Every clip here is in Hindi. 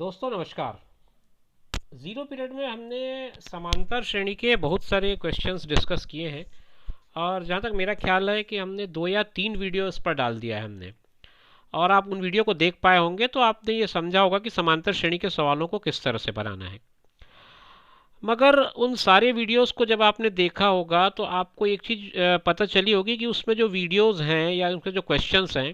दोस्तों नमस्कार। ज़ीरो पीरियड में हमने समांतर श्रेणी के बहुत सारे क्वेश्चंस डिस्कस किए हैं और जहाँ तक मेरा ख्याल है कि हमने 2 या 3 वीडियो इस पर डाल दिया है हमने। और आप उन वीडियो को देख पाए होंगे तो आपने ये समझा होगा कि समांतर श्रेणी के सवालों को किस तरह से बनाना है। मगर उन सारे वीडियोस को जब आपने देखा होगा तो आपको एक चीज़ पता चली होगी कि उसमें जो वीडियोस हैं या उसके जो क्वेश्चंस हैं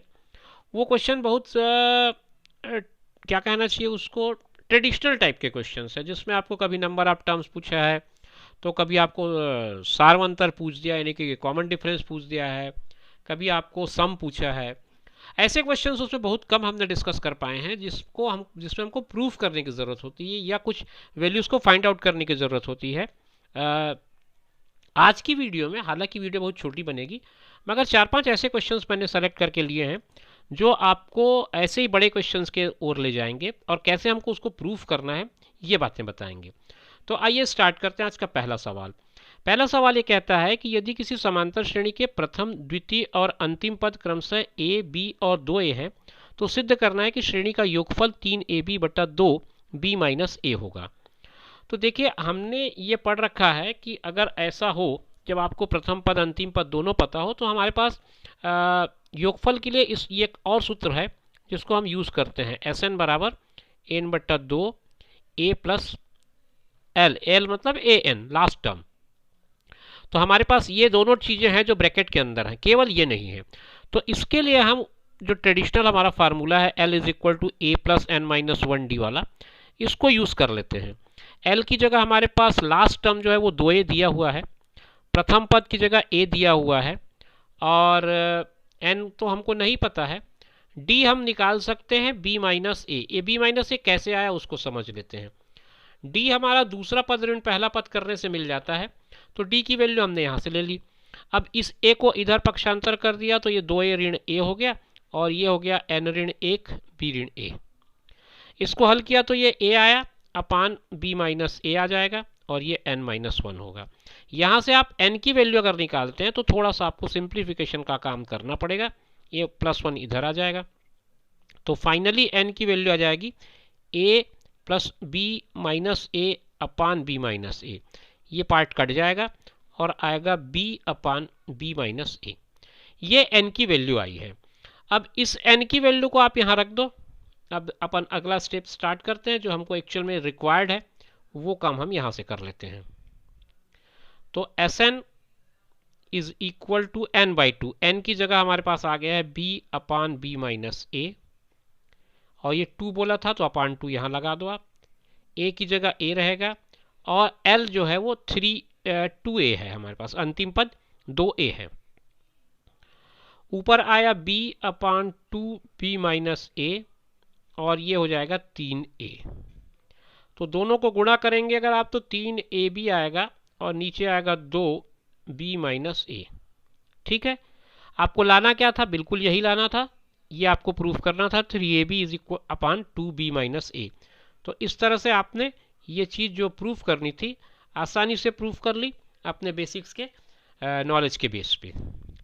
वो क्वेश्चन बहुत क्या कहना चाहिए उसको, ट्रेडिशनल टाइप के क्वेश्चंस है जिसमें आपको कभी नंबर ऑफ टर्म्स पूछा है तो कभी आपको सारवंतर पूछ दिया यानी कि कॉमन डिफरेंस पूछ दिया है, कभी आपको सम पूछा है। ऐसे क्वेश्चंस उसमें बहुत कम हमने डिस्कस कर पाए हैं जिसमें हमको प्रूफ करने की ज़रूरत होती है या कुछ वैल्यूज़ को फाइंड आउट करने की ज़रूरत होती है। आज की वीडियो में, हालांकि वीडियो बहुत छोटी बनेगी, मगर 4-5 ऐसे क्वेश्चंस मैंने सेलेक्ट करके लिए हैं जो आपको ऐसे ही बड़े क्वेश्चंस के ओर ले जाएंगे और कैसे हमको उसको प्रूफ करना है ये बातें बताएंगे। तो आइए स्टार्ट करते हैं आज का पहला सवाल। पहला सवाल ये कहता है कि यदि किसी समांतर श्रेणी के प्रथम, द्वितीय और अंतिम पद क्रमशः ए, बी और 2a है तो सिद्ध करना है कि श्रेणी का योगफल 3ab बटा 2b माइनस ए होगा। तो देखिए हमने ये पढ़ रखा है कि अगर ऐसा हो, जब आपको प्रथम पद अंतिम पद दोनों पता हो तो हमारे पास योगफल के लिए ये एक और सूत्र है जिसको हम यूज़ करते हैं, एस एन बराबर एन बट्टा 2 ए प्लस एल, एल मतलब ए एन लास्ट टर्म। तो हमारे पास ये दोनों चीज़ें हैं जो ब्रैकेट के अंदर हैं, केवल ये नहीं है। तो इसके लिए हम जो ट्रेडिशनल हमारा फार्मूला है l is equal to a plus n minus 1 d वाला, इसको यूज़ कर लेते हैं। एल की जगह हमारे पास लास्ट टर्म जो है वो 2a दिया हुआ है, प्रथम पद की जगह a दिया हुआ है और n तो हमको नहीं पता है। d हम निकाल सकते हैं b माइनस ए। ये b माइनस ए कैसे आया उसको समझ लेते हैं। d हमारा दूसरा पद ऋण पहला पद करने से मिल जाता है, तो d की वैल्यू हमने यहाँ से ले ली। अब इस a को इधर पक्षांतर कर दिया तो ये 2a ऋण a हो गया और ये हो गया n ऋण 1 b ऋण a। इसको हल किया तो ये a आया अपान b माइनस ए आ जाएगा और ये n माइनस 1 होगा। यहाँ से आप n की वैल्यू अगर निकालते हैं तो थोड़ा सा आपको सिंप्लीफिकेशन का काम करना पड़ेगा, ये +1 इधर आ जाएगा। तो फाइनली n की वैल्यू आ जाएगी a plus b minus A upon b minus A, ये पार्ट कट जाएगा और आएगा b upon b minus A. ये n की वैल्यू आई है। अब इस n की वैल्यू को आप यहाँ रख दो। अब अपन अगला स्टेप स्टार्ट करते हैं, जो हमको एक्चुअल में रिक्वायर्ड है वो काम हम यहाँ से कर लेते हैं। तो s n is equal to n by 2, n की जगह हमारे पास आ गया है b upon b minus a और ये 2 बोला था तो अपान 2 यहाँ लगा दो आप, a की जगह a रहेगा और l जो है वो 2a है, हमारे पास अंतिम पद 2a है। ऊपर आया b upon 2b minus a और ये हो जाएगा 3a। तो दोनों को गुणा करेंगे अगर आप तो 3ab आएगा और नीचे आएगा 2b माइनस ए। ठीक है, आपको लाना क्या था, बिल्कुल यही लाना था, ये आपको प्रूफ करना था 3ab is equal upon 2b minus A. तो इस तरह से आपने ये चीज़ जो प्रूफ करनी थी आसानी से प्रूफ कर ली अपने बेसिक्स के नॉलेज के बेस पे।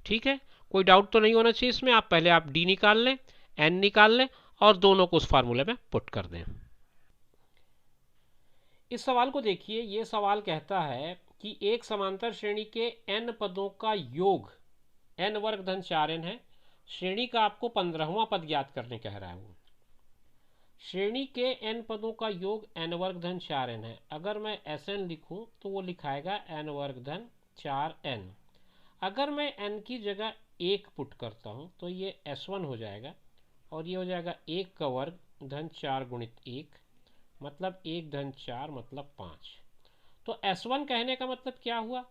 ठीक है, कोई डाउट तो नहीं होना चाहिए इसमें। आप पहले आप d निकाल लें, n निकाल लें और दोनों को उस फार्मूले में पुट कर दें। इस सवाल को देखिए, ये सवाल कहता है कि एक समांतर श्रेणी के n पदों का योग n वर्ग धन 4n है। श्रेणी का आपको 15वां पद ज्ञात करने कह रहा है। वो श्रेणी के n पदों का योग n वर्ग धन 4n है। अगर मैं Sn लिखूं तो वो लिखाएगा n वर्ग धन 4n। अगर मैं n की जगह 1 पुट करता हूं तो ये S1 हो जाएगा और ये हो जाएगा 1 का वर्ग धन 4 गुणित 1 मतलब 1 धन 4 मतलब 5। तो S1 कहने का मतलब क्या हुआ,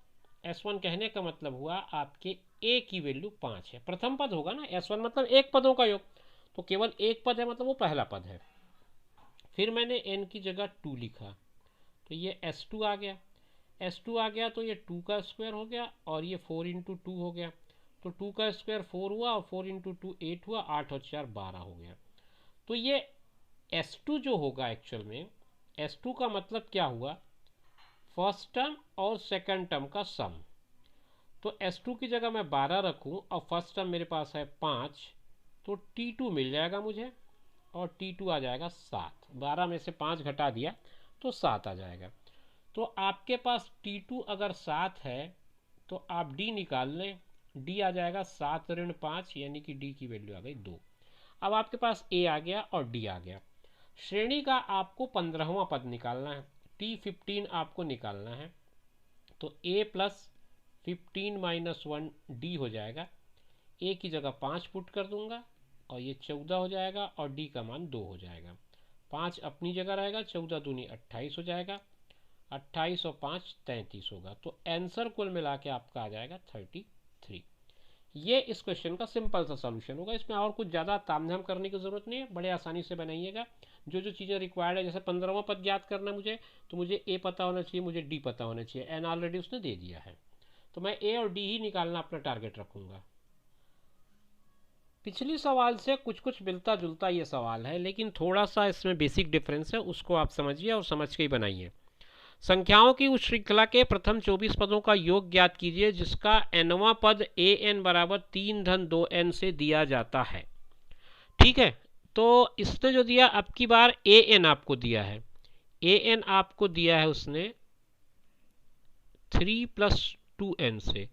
S1 कहने का मतलब हुआ आपके a की वैल्यू 5 है। प्रथम पद होगा ना, S1 मतलब एक पदों का योग, तो केवल एक पद है मतलब वो पहला पद है। फिर मैंने n की जगह 2 लिखा तो ये S2 आ गया, S2 आ गया तो ये 2 का स्क्वायर हो गया और ये 4 इंटू 2 हो गया। तो 2 का स्क्वायर 4 हुआ और 4 इंटू 2 8 हुआ, 8 और 4 12 हो गया। तो ये S2 जो होगा एक्चुअल में, S2 का मतलब क्या हुआ, फर्स्ट टर्म और सेकंड टर्म का सम। तो S2 की जगह मैं 12 रखूं और फर्स्ट टर्म मेरे पास है 5 तो T2 मिल जाएगा मुझे और T2 आ जाएगा 7। 12 में से 5 घटा दिया तो 7 आ जाएगा। तो आपके पास T2 अगर 7 है तो आप D निकाल लें, D आ जाएगा 7 ऋण 5, यानी कि D की वैल्यू आ गई 2। अब आपके पास A आ गया और D आ गया। श्रेणी का आपको 15वां पद निकालना है, T15 आपको निकालना है। तो A प्लस 15 माइनस 1 D हो जाएगा। A की जगह 5 पुट कर दूंगा और ये 14 हो जाएगा और D का मान 2 हो जाएगा। 5 अपनी जगह रहेगा, 14 दूनी 28 हो जाएगा, 28 और 5 33 होगा। तो आंसर कुल मिला के आपका आ जाएगा 33। ये इस क्वेश्चन का सिंपल सा सॉल्यूशन होगा। इसमें और कुछ ज़्यादा तामझाम करने की ज़रूरत नहीं है, बड़े आसानी से बनाइएगा। जो जो चीज़ें रिक्वायर्ड है, जैसे 15वां पद याद करना मुझे, तो मुझे ए पता होना चाहिए, मुझे डी पता होना चाहिए, एन ऑलरेडी उसने दे दिया है, तो मैं ए और डी ही निकालना अपना टारगेट रखूँगा। पिछली सवाल से कुछ कुछ मिलता जुलता ये सवाल है, लेकिन थोड़ा सा इसमें बेसिक डिफरेंस है, उसको आप समझिए और समझ के ही बनाइए। संख्याओं की उस श्रृंखला के प्रथम 24 पदों का योग ज्ञात कीजिए जिसका nवां पद an बराबर 3 धन 2n से दिया जाता है। ठीक है, तो इसने जो दिया, अब की बार an आपको दिया है, an आपको दिया है उसने 3 प्लस 2n से।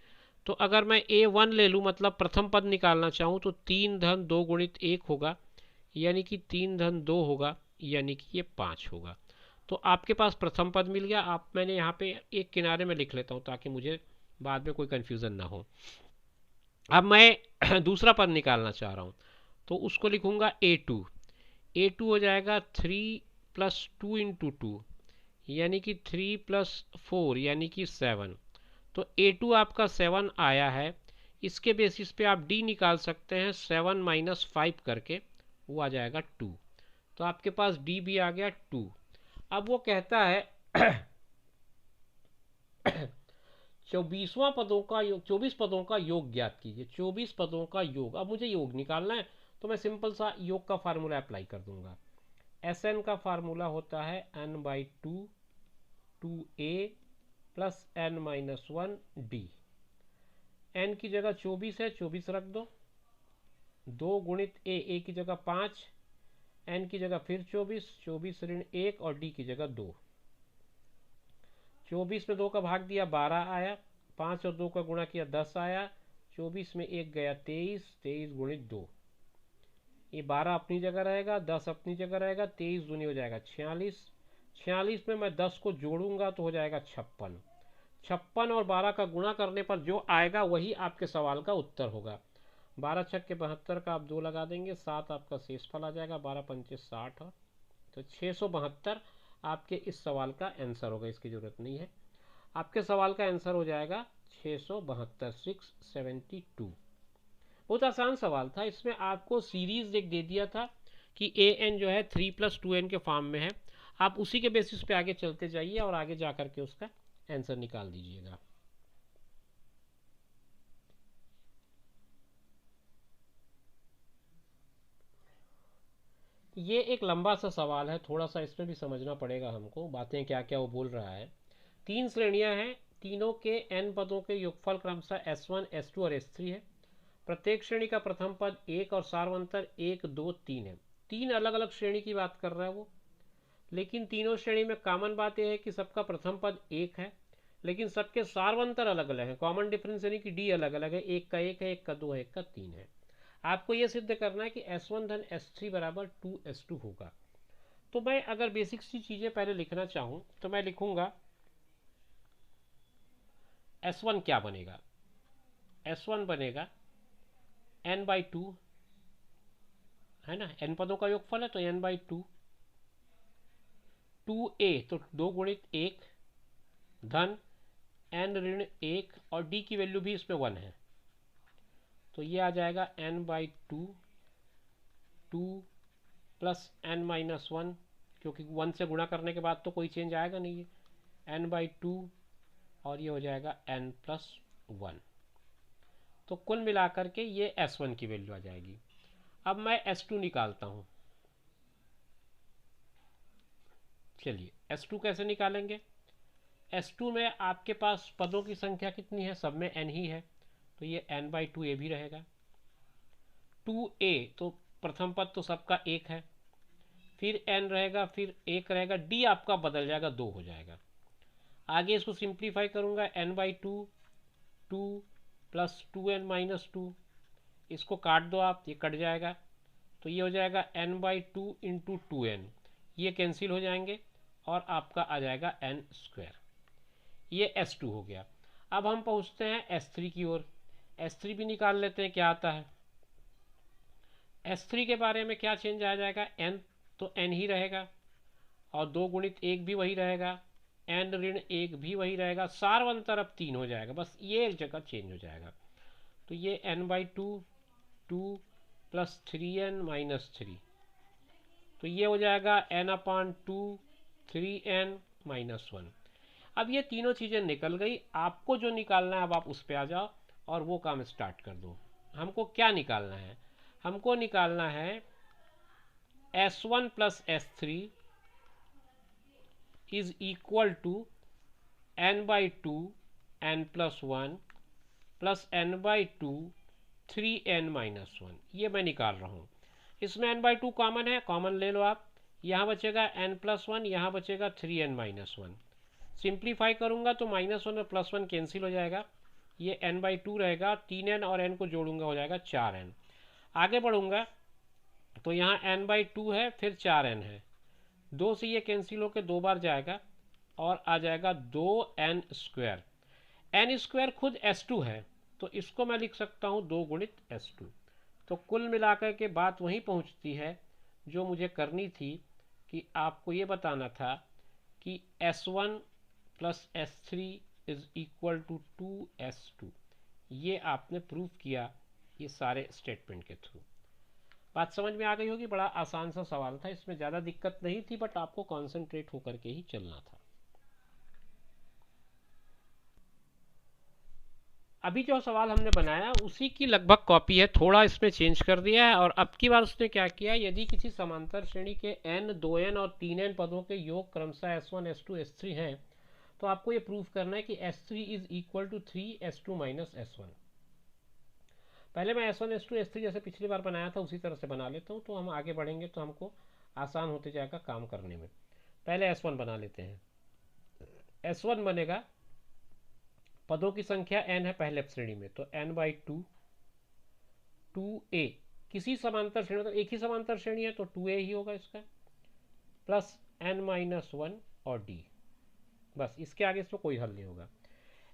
तो अगर मैं a1 ले लूँ, मतलब प्रथम पद निकालना चाहूँ, तो 3 धन 2 गुणित 1 होगा, यानी कि 3 धन 2 होगा, यानी कि ये 5 होगा। तो आपके पास प्रथम पद मिल गया। आप, मैंने यहाँ पे एक किनारे में लिख लेता हूँ ताकि मुझे बाद में कोई कन्फ्यूज़न ना हो। अब मैं दूसरा पद निकालना चाह रहा हूँ, तो उसको लिखूँगा a2। a2 हो जाएगा 3 प्लस 2 इंटू 2, यानी कि 3 प्लस 4, यानी कि 7। तो a2 आपका 7 आया है। इसके बेसिस पे आप d निकाल सकते हैं 7 माइनस 5 करके, वो आ जाएगा 2। तो आपके पास d भी आ गया 2। अब वो कहता है 24 पदों का योग ज्ञात कीजिए। 24 पदों का योग, अब मुझे योग निकालना है, तो मैं सिंपल सा योग का फार्मूला अप्लाई कर दूंगा। Sn का फार्मूला होता है n/2 2a plus n minus 1 d। n की जगह 24 है, 24 रख दो, 2 गुणित a की जगह 5, n की जगह फिर 24, 24 ऋण 1 और d की जगह 2। 24 में 2 का भाग दिया 12 आया, 5 और 2 का गुणा किया 10 आया, 24 में 1 गया 23, 23 गुणित 2। ये 12 अपनी जगह रहेगा, 10 अपनी जगह रहेगा, 23 दूनी हो जाएगा 46। 46 में मैं 10 को जोड़ूंगा तो हो जाएगा 56। 56 और 12 का गुणा करने पर जो आएगा वही आपके सवाल का उत्तर होगा। 12 छक्के 72 का आप 2 लगा देंगे, 7 आपका शेषफल आ जाएगा, 12 पंचे 60, तो 672 आपके इस सवाल का आंसर होगा। इसकी ज़रूरत नहीं है, आपके सवाल का आंसर हो जाएगा 672, 672। बहुत आसान सवाल था। इसमें आपको सीरीज एक दे दिया था कि an जो है 3 प्लस 2n के फॉर्म में है। आप उसी के बेसिस पे आगे चलते जाइए और आगे जा करके उसका आंसर निकाल दीजिएगा। ये एक लंबा सा सवाल है, थोड़ा सा इसमें भी समझना पड़ेगा हमको, बातें क्या क्या वो बोल रहा है। 3 श्रेणियां हैं, तीनों के n पदों के योगफल क्रमशः s1, s2 और s3 है। प्रत्येक श्रेणी का प्रथम पद 1 और सार्वंतर 1, 2, 3 है। 3 अलग अलग श्रेणी की बात कर रहा है वो, लेकिन तीनों श्रेणी में कॉमन बात यह है कि सबका प्रथम पद 1 है, लेकिन सबके सार्वंतर अलग अलग है। कॉमन डिफरेंस यानी कि डी अलग अलग है, एक का 1 है, एक का 2 है, एक का 3 है। आपको यह सिद्ध करना है कि s1 धन s3 बराबर 2s2 होगा। तो मैं अगर बेसिक सी चीज़ें पहले लिखना चाहूँ तो मैं लिखूंगा s1 क्या बनेगा, s1 बनेगा n/2, है ना, n पदों का योगफल है तो n/2, 2a तो 2 गुणित 1 धन n ऋण 1 और d की वैल्यू भी इसमें 1 है, तो ये आ जाएगा n/2, 2 प्लस n माइनस 1, क्योंकि 1 से गुणा करने के बाद तो कोई चेंज आएगा नहीं है, n/2 और ये हो जाएगा n प्लस 1। तो कुल मिलाकर के ये s1 की वैल्यू आ जाएगी। अब मैं s2 निकालता हूँ। चलिए s2 कैसे निकालेंगे। s2 में आपके पास पदों की संख्या कितनी है, सब में n ही है, तो ये n/2 ये भी रहेगा। 2a तो प्रथम पद तो सबका 1 है, फिर n रहेगा, फिर 1 रहेगा, d आपका बदल जाएगा, 2 हो जाएगा। आगे इसको सिंप्लीफाई करूँगा, n/2 2 प्लस 2n-2, इसको काट दो आप, ये कट जाएगा, तो ये हो जाएगा n/2 इंटू 2n, ये कैंसिल हो जाएंगे और आपका आ जाएगा n²। ये S2 हो गया। अब हम पहुँचते हैं S3 की ओर। S3 भी निकाल लेते हैं क्या आता है। S3 के बारे में क्या चेंज आ जाएगा, n तो n ही रहेगा और 2 गुणित 1 भी वही रहेगा, n ऋण 1 भी वही रहेगा, सारवंतर अब 3 हो जाएगा, बस ये एक जगह चेंज हो जाएगा। तो ये n/2 2 प्लस 3n-3, तो ये हो जाएगा n/2 3n-1। अब ये तीनों चीज़ें निकल गई, आपको जो निकालना है अब आप उस पर आ जाओ और वो काम स्टार्ट कर दो। हमको क्या निकालना है, हमको निकालना है S1 plus S3 is equal to n/2 n+1 plus n/2 3n-1, ये मैं निकाल रहा हूँ। इसमें n/2 कॉमन है, कॉमन ले लो आप, यहाँ बचेगा n+1, यहाँ बचेगा 3n-1। सिंप्लीफाई करूँगा तो -1 और +1 कैंसिल हो जाएगा, ये n/2 रहेगा, 3n और n को जोड़ूंगा हो जाएगा 4n। आगे बढ़ूँगा तो यहाँ n/2 है, फिर 4n है, 2 से ये कैंसिल होकर 2 बार जाएगा और आ जाएगा 2n²। n² खुद S2 है, तो इसको मैं लिख सकता हूँ 2 गुणित S2। तो कुल मिलाकर के बात वहीं पहुँचती है जो मुझे करनी थी, कि आपको ये बताना था कि S1 plus S3 is equal to 2S2। ये आपने प्रूफ किया ये सारे स्टेटमेंट के थ्रू। बात समझ में आ गई होगी, बड़ा आसान सा सवाल था, इसमें ज़्यादा दिक्कत नहीं थी, बट आपको कॉन्सेंट्रेट होकर के ही चलना था। अभी जो सवाल हमने बनाया उसी की लगभग कॉपी है, थोड़ा इसमें चेंज कर दिया है। और अब की बार उसने क्या किया, यदि किसी समांतर श्रेणी के n 2n और 3n पदों के योग क्रमशः S1 S2 S3 हैं, तो आपको ये प्रूफ करना है कि S3 is equal to 3S2 minus S1। पहले मैं S1 S2 S3 जैसे पिछली बार बनाया था उसी तरह से बना लेता हूँ, तो हम आगे बढ़ेंगे तो हमको आसान होते जाएगा काम करने में। पहले S1 बना लेते हैं। S1 बनेगा, पदों की संख्या n है पहले श्रेणी में, तो n/2 2a, किसी समांतर श्रेणी, मतलब एक ही समांतर श्रेणी है तो 2a ही होगा इसका, प्लस n-1 और d, बस इसके आगे इसमें कोई हल नहीं होगा।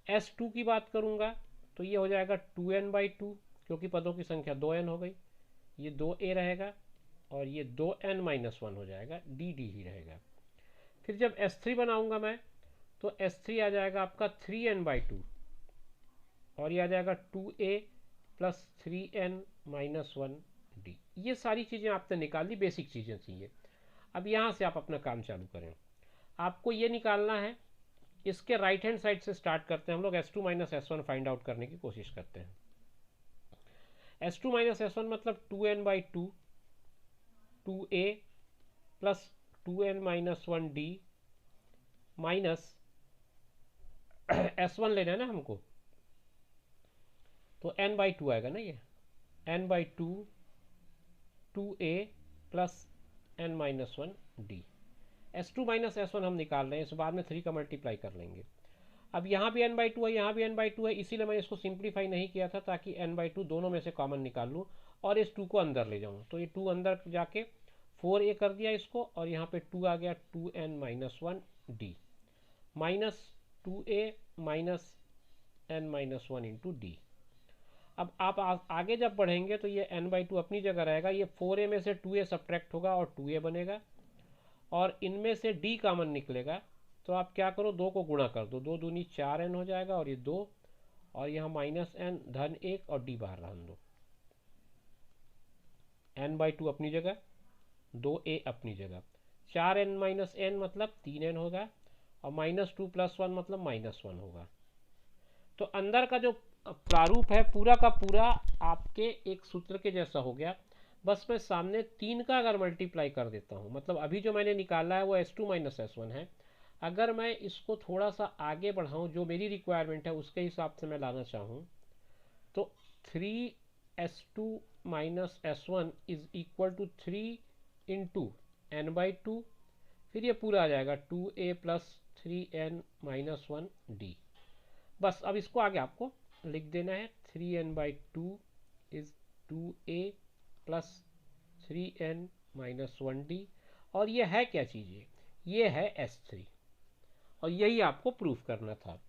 S2 की बात करूंगा तो ये हो जाएगा 2n/2, क्योंकि पदों की संख्या 2n हो गई, ये 2a रहेगा और ये 2n-1 हो जाएगा, dd ही रहेगा। फिर जब S3 बनाऊंगा मैं तो S3 आ जाएगा आपका 3n/2 और ये आ जाएगा 2a प्लस 3n-1d। ये सारी चीज़ें आपने निकाल ली, बेसिक चीज़ें थी ये। अब यहाँ से आप अपना काम चालू करें। आपको ये निकालना है, इसके राइट हैंड साइड से स्टार्ट करते हैं हम लोग, S2 minus S1 find out करने की कोशिश करते हैं। S2 माइनस S1 मतलब 2n/2 2a plus 2n-1d minus S1 लेना है ना हमको, तो n/2 आएगा ना, ये n/2 2a plus n-1d। S2 minus S1 हम निकाल रहे हैं, इस बाद में 3 का मल्टीप्लाई कर लेंगे। अब यहाँ भी n/2 है, यहाँ भी n/2 है, इसीलिए मैंने इसको सिंप्लीफाई नहीं किया था, ताकि n/2 दोनों में से कॉमन निकाल लूँ और इस 2 को अंदर ले जाऊँ। तो ये 2 अंदर जाके 4a कर दिया इसको, और यहाँ पे 2 आ गया 2n-1d minus 2a minus n-1 into D. अब आप आगे जब बढ़ेंगे तो ये n/2 अपनी जगह रहेगा, ये 4a में से 2a सब्ट्रैक्ट होगा और 2a बनेगा, और इनमें से d कॉमन निकलेगा, तो आप क्या करो, 2 को गुणा कर दो, 2 दूनी 4n हो जाएगा और ये 2, और यहाँ माइनस n धन 1 और d बाहर रहने दो। n/2 अपनी जगह, 2a अपनी जगह, 4n-n मतलब 3n होगा, और -2 + 1 मतलब -1 होगा। तो अंदर का जो प्रारूप है पूरा का पूरा आपके एक सूत्र के जैसा हो गया, बस मैं सामने 3 का अगर मल्टीप्लाई कर देता हूँ, मतलब अभी जो मैंने निकाला है वो S2 माइनस S1 है, अगर मैं इसको थोड़ा सा आगे बढ़ाऊँ, जो मेरी रिक्वायरमेंट है उसके हिसाब से मैं लाना चाहूँ, तो 3S2 minus S1 is equal to 3 into n/2, फिर ये पूरा आ जाएगा 2a प्लस 3n-1d। बस अब इसको आगे आपको लिख देना है, 3n/2 is 2a plus 3n-1d। और ये है क्या चीज़, ये है S3, और यही आपको प्रूफ करना था।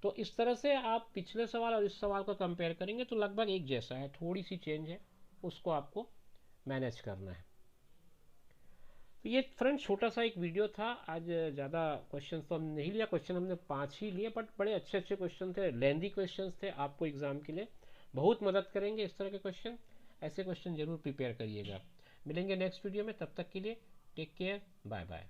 तो इस तरह से आप पिछले सवाल और इस सवाल को कंपेयर करेंगे तो लगभग एक जैसा है, थोड़ी सी चेंज है, उसको आपको मैनेज करना है। तो ये फ्रेंड छोटा सा एक वीडियो था आज। ज़्यादा क्वेश्चन तो हमने नहीं लिया, क्वेश्चन हमने 5 ही लिए, बट बड़े अच्छे अच्छे क्वेश्चन थे, लेंदी क्वेश्चन थे, आपको एग्जाम के लिए बहुत मदद करेंगे इस तरह के क्वेश्चन। ऐसे क्वेश्चन जरूर प्रिपेयर करिएगा। मिलेंगे नेक्स्ट वीडियो में, तब तक के लिए टेक केयर, बाय बाय।